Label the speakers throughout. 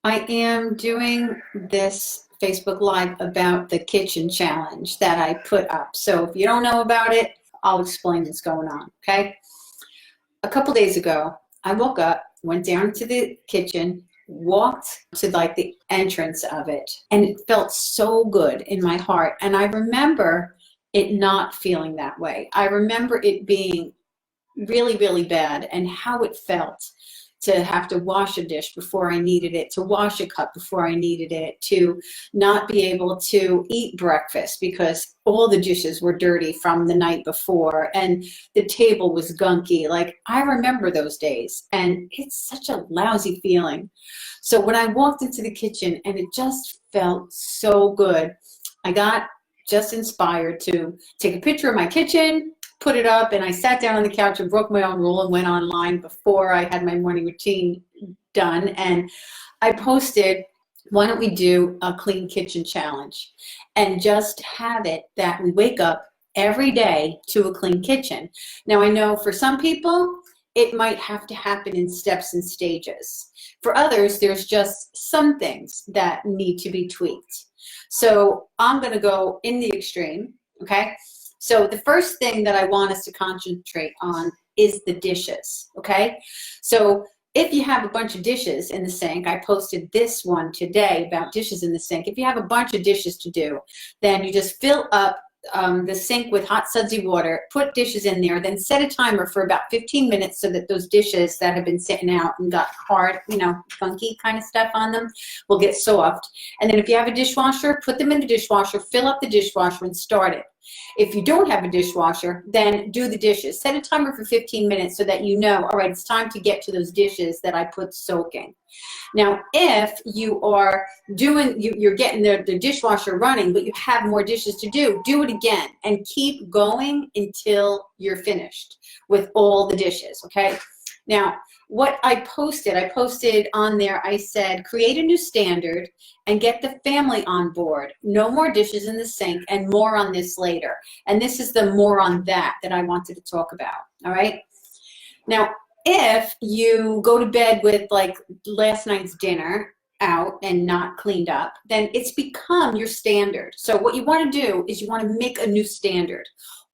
Speaker 1: I am doing this Facebook Live about the kitchen challenge that I put up. So if you don't know about it, I'll explain what's going on, okay? A couple days ago, I woke up, went down to the kitchen, walked to like the entrance of it, and it felt so good in my heart. And I remember it not feeling that way. I remember it being really, really bad and how it felt to have to wash a dish before I needed it, to wash a cup before I needed it, to not be able to eat breakfast because all the dishes were dirty from the night before and the table was gunky. Like, I remember those days, and it's such a lousy feeling. So when I walked into the kitchen and it just felt so good, I got just inspired to take a picture of my kitchen, put it up, and I sat down on the couch and broke my own rule and went online before I had my morning routine done. And I posted, why don't we do a clean kitchen challenge and just have it that we wake up every day to a clean kitchen. Now, I know for some people, it might have to happen in steps and stages. For others, there's just some things that need to be tweaked. So I'm going to go in the extreme, okay? So the first thing that I want us to concentrate on is the dishes, okay? So if you have a bunch of dishes in the sink, I posted this one today about dishes in the sink. If you have a bunch of dishes to do, then you just fill up the sink with hot sudsy water, put dishes in there, then set a timer for about 15 minutes so that those dishes that have been sitting out and got hard, funky kind of stuff on them will get soft. And then if you have a dishwasher, put them in the dishwasher, fill up the dishwasher and start it. If you don't have a dishwasher, then do the dishes. Set a timer for 15 minutes so that you know, all right, it's time to get to those dishes that I put soaking. Now, if you are you're getting the dishwasher running, but you have more dishes to do it again and keep going until you're finished with all the dishes, okay? Now, what I posted on there, I said, create a new standard and get the family on board. No more dishes in the sink, and more on this later. And this is the more on that I wanted to talk about, all right? Now, if you go to bed with like last night's dinner out and not cleaned up, then it's become your standard. So what you want to do is you want to make a new standard.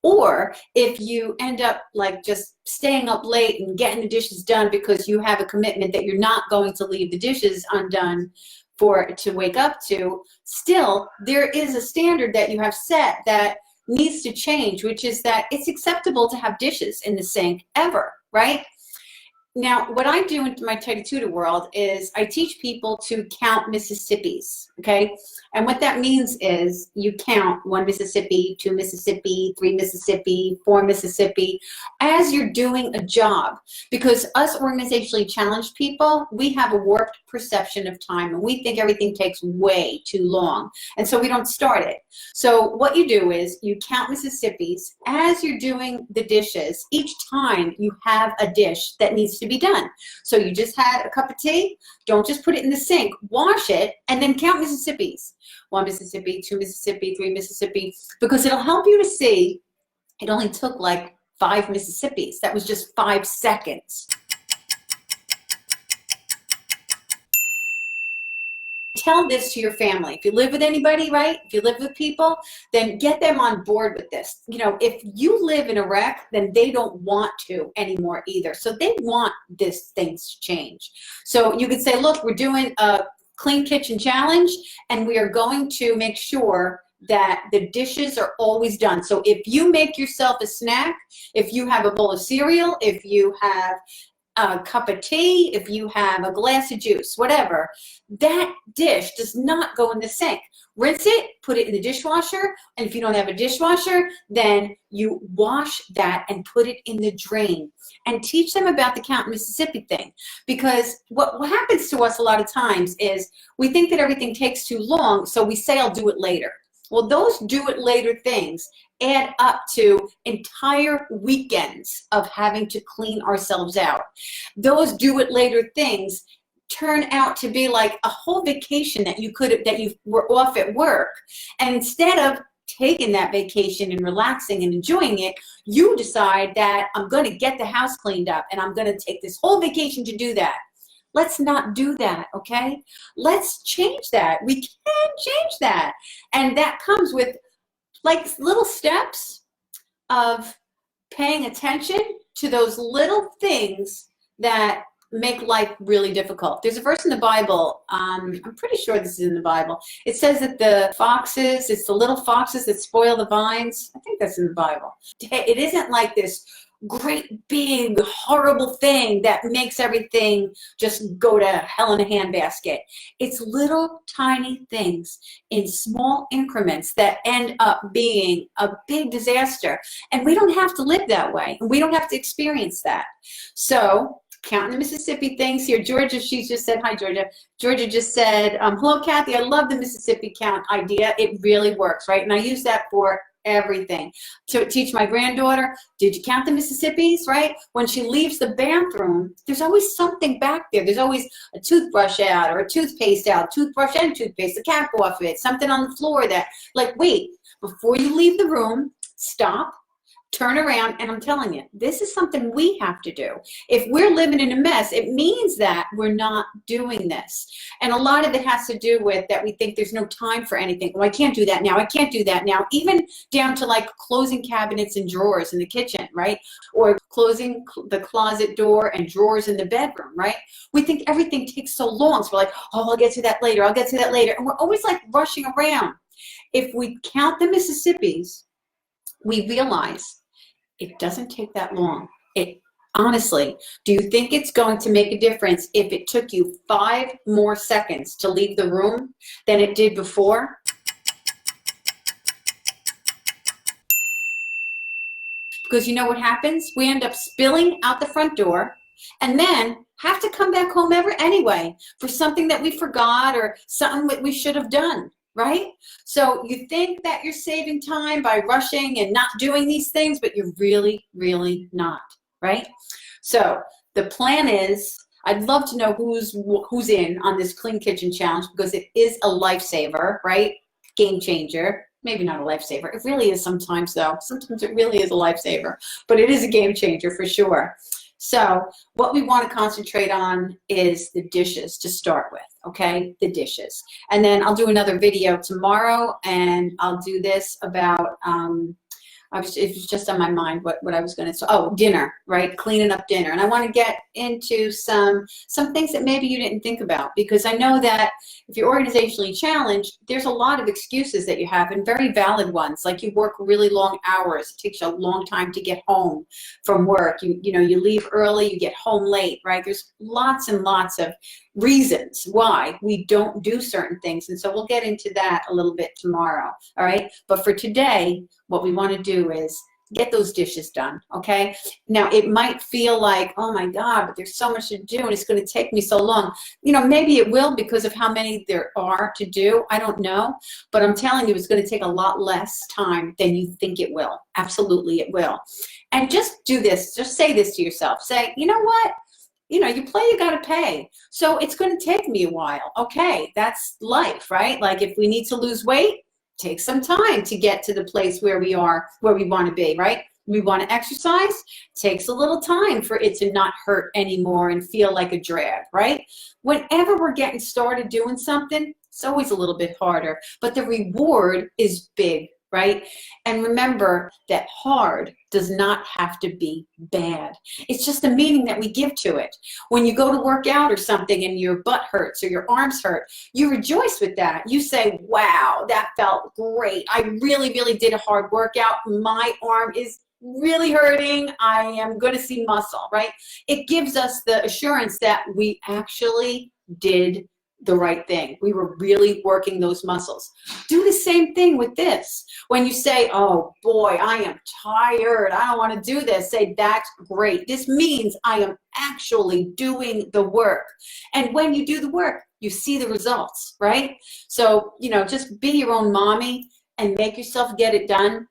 Speaker 1: Or if you end up like just staying up late and getting the dishes done because you have a commitment that you're not going to leave the dishes undone to wake up to, still there is a standard that you have set that needs to change, which is that it's acceptable to have dishes in the sink ever, right? Now, what I do in my Tidy Tutor world is I teach people to count Mississippis, okay? And what that means is you count 1 Mississippi, 2 Mississippi, 3 Mississippi, 4 Mississippi, as you're doing a job. Because us organizationally challenged people, we have a warped perception of time, and we think everything takes way too long. And so we don't start it. So what you do is you count Mississippis as you're doing the dishes. Each time you have a dish that needs to be done. So you just had a cup of tea, don't just put it in the sink, wash it, and then count Mississippis. 1 Mississippi, 2 Mississippi, 3 Mississippi, because it'll help you to see it only took like 5 Mississippis. That was just 5 seconds. Tell this to your family. If you live with anybody, right? If you live with people, then get them on board with this. If you live in a wreck, then they don't want to anymore either. So they want this thing to change. So you could say, look, we're doing a clean kitchen challenge, and we are going to make sure that the dishes are always done. So if you make yourself a snack, if you have a bowl of cereal, if you have a cup of tea, if you have a glass of juice, whatever, that dish does not go in the sink. Rinse it, put it in the dishwasher, and if you don't have a dishwasher, then you wash that and put it in the drain. And teach them about the Count Mississippi thing. Because what happens to us a lot of times is we think that everything takes too long, so we say, I'll do it later. Well, those do it later things add up to entire weekends of having to clean ourselves out. Those do it later things turn out to be like a whole vacation that you were off at work. And instead of taking that vacation and relaxing and enjoying it, you decide that I'm going to get the house cleaned up and I'm going to take this whole vacation to do that. Let's not do that, okay? Let's change that. We can change that. And that comes with like little steps of paying attention to those little things that make life really difficult. There's a verse in the Bible, I'm pretty sure this is in the Bible. It says that the foxes, it's the little foxes that spoil the vines. I think that's in the Bible. It isn't like this great big horrible thing that makes everything just go to hell in a handbasket. It's little tiny things in small increments that end up being a big disaster, and we don't have to live that way, and we don't have to experience that. So counting the Mississippi things here. Georgia, she just said, hi Georgia. Georgia just said, hello Kathy, I love the Mississippi count idea. It really works, right? And I use that for everything. To teach my granddaughter, did you count the Mississippis, right? When she leaves the bathroom, there's always something back there. There's always a toothbrush out or a toothpaste out, toothbrush and toothpaste, the cap off it, something on the floor that, like, wait, before you leave the room, stop, turn around, and I'm telling you, this is something we have to do. If we're living in a mess, it means that we're not doing this. And a lot of it has to do with that we think there's no time for anything. Oh, I can't do that now. I can't do that now. Even down to like closing cabinets and drawers in the kitchen, right? Or closing the closet door and drawers in the bedroom, right? We think everything takes so long. So we're like, oh, I'll get to that later. I'll get to that later. And we're always like rushing around. If we count the Mississippis, we realize it doesn't take that long. Honestly, do you think it's going to make a difference if it took you 5 more seconds to leave the room than it did before? Because you know what happens? We end up spilling out the front door and then have to come back home anyway for something that we forgot or something that we should have done. Right? So you think that you're saving time by rushing and not doing these things, but you're really, really not, right? So the plan is, I'd love to know who's in on this Clean Kitchen Challenge, because it is a lifesaver, right? Game changer. Maybe not a lifesaver. It really is sometimes, though. Sometimes it really is a lifesaver, but it is a game changer for sure. So what we want to concentrate on is the dishes to start with, okay? The dishes. And then I'll do another video tomorrow, and I'll do this about, it was just on my mind what I was going to say. Oh, dinner, right? Cleaning up dinner. And I want to get into some things that maybe you didn't think about, because I know that if you're organizationally challenged, there's a lot of excuses that you have, and very valid ones. Like you work really long hours. It takes you a long time to get home from work. You know, you leave early, you get home late, right? There's lots and lots of reasons why we don't do certain things. And so we'll get into that a little bit tomorrow, all right? But for today, what we want to do is get those dishes done, okay? Now, it might feel like, oh my God, but there's so much to do and it's going to take me so long. You know, maybe it will because of how many there are to do. I don't know. But I'm telling you, it's going to take a lot less time than you think it will. Absolutely, it will. And just do this. Just say this to yourself. Say, you know what? You know, you play, you got to pay. So it's going to take me a while. Okay, that's life, right? Like if we need to lose weight, take some time to get to the place where we are, where we want to be, right? We want to exercise, takes a little time for it to not hurt anymore and feel like a drag, right? Whenever we're getting started doing something, it's always a little bit harder, but the reward is big, right? And remember that hard does not have to be bad. It's just the meaning that we give to it. When you go to work out or something and your butt hurts or your arms hurt, you rejoice with that. You say, wow, that felt great. I really, really did a hard workout. My arm is really hurting. I am going to see muscle, right? It gives us the assurance that we actually did the right thing. We were really working those muscles. Do the same thing with this. When you say, oh boy, I am tired, I don't want to do this, say, that's great. This means I am actually doing the work. And when you do the work, you see the results, right? So, you know, just be your own mommy and make yourself get it done.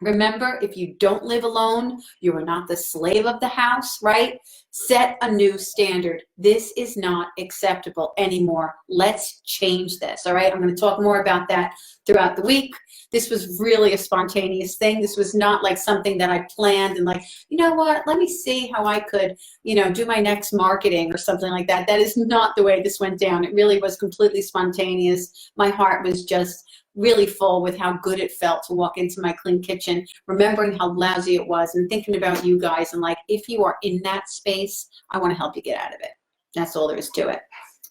Speaker 1: Remember, if you don't live alone, you are not the slave of the house, right? Set a new standard. This is not acceptable anymore. Let's change this. All right. I'm going to talk more about that throughout the week. This was really a spontaneous thing. This was not like something that I planned and like, you know what, let me see how I could, do my next marketing or something like that. That is not the way this went down. It really was completely spontaneous. My heart was just really full with how good it felt to walk into my clean kitchen, remembering how lousy it was and thinking about you guys and like, if you are in that space, I want to help you get out of it. That's all there is to it.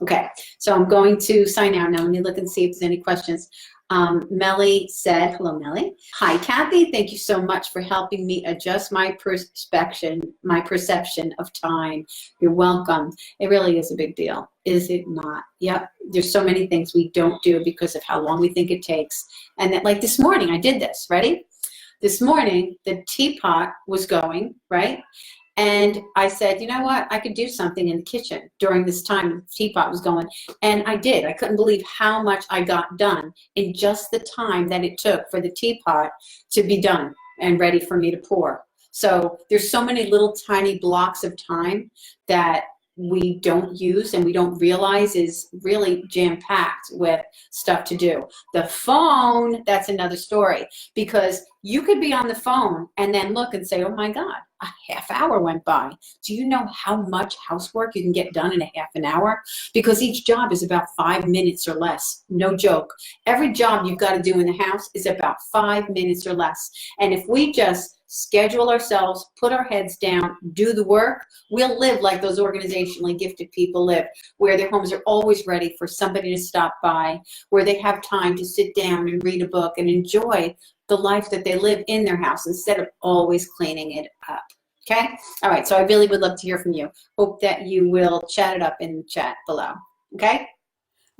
Speaker 1: Okay, so I'm going to sign out now. Let me look and see if there's any questions. Melly said, hello, Melly. Hi, Kathy. Thank you so much for helping me adjust my perception of time. You're welcome. It really is a big deal, is it not? Yep. There's so many things we don't do because of how long we think it takes. And that, like this morning, I did this. Ready? This morning, the teapot was going, right? And I said, you know what? I could do something in the kitchen during this time the teapot was going. And I did. I couldn't believe how much I got done in just the time that it took for the teapot to be done and ready for me to pour. So there's so many little tiny blocks of time that we don't use and we don't realize is really jam-packed with stuff to do. The phone, that's another story, because you could be on the phone and then look and say, oh my God, a half hour went by. Do you know how much housework you can get done in a half an hour? Because each job is about 5 minutes or less. No joke. Every job you've got to do in the house is about 5 minutes or less. And if we just schedule ourselves, put our heads down, do the work, we'll live like those organizationally gifted people live, where their homes are always ready for somebody to stop by, where they have time to sit down and read a book and enjoy the life that they live in their house instead of always cleaning it up. Okay? All right, so I really would love to hear from you. Hope that you will chat it up in the chat below. Okay?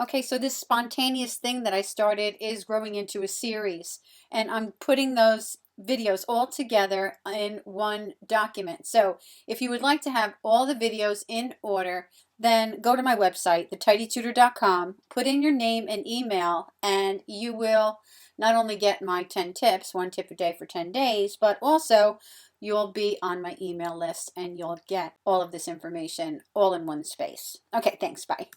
Speaker 1: Okay, so this spontaneous thing that I started is growing into a series, and I'm putting those videos all together in one document. So if you would like to have all the videos in order, then go to my website, thetidytutor.com, put in your name and email, and you will not only get my 10 tips, 1 tip a day for 10 days, but also you'll be on my email list and you'll get all of this information all in one space. Okay, thanks. Bye.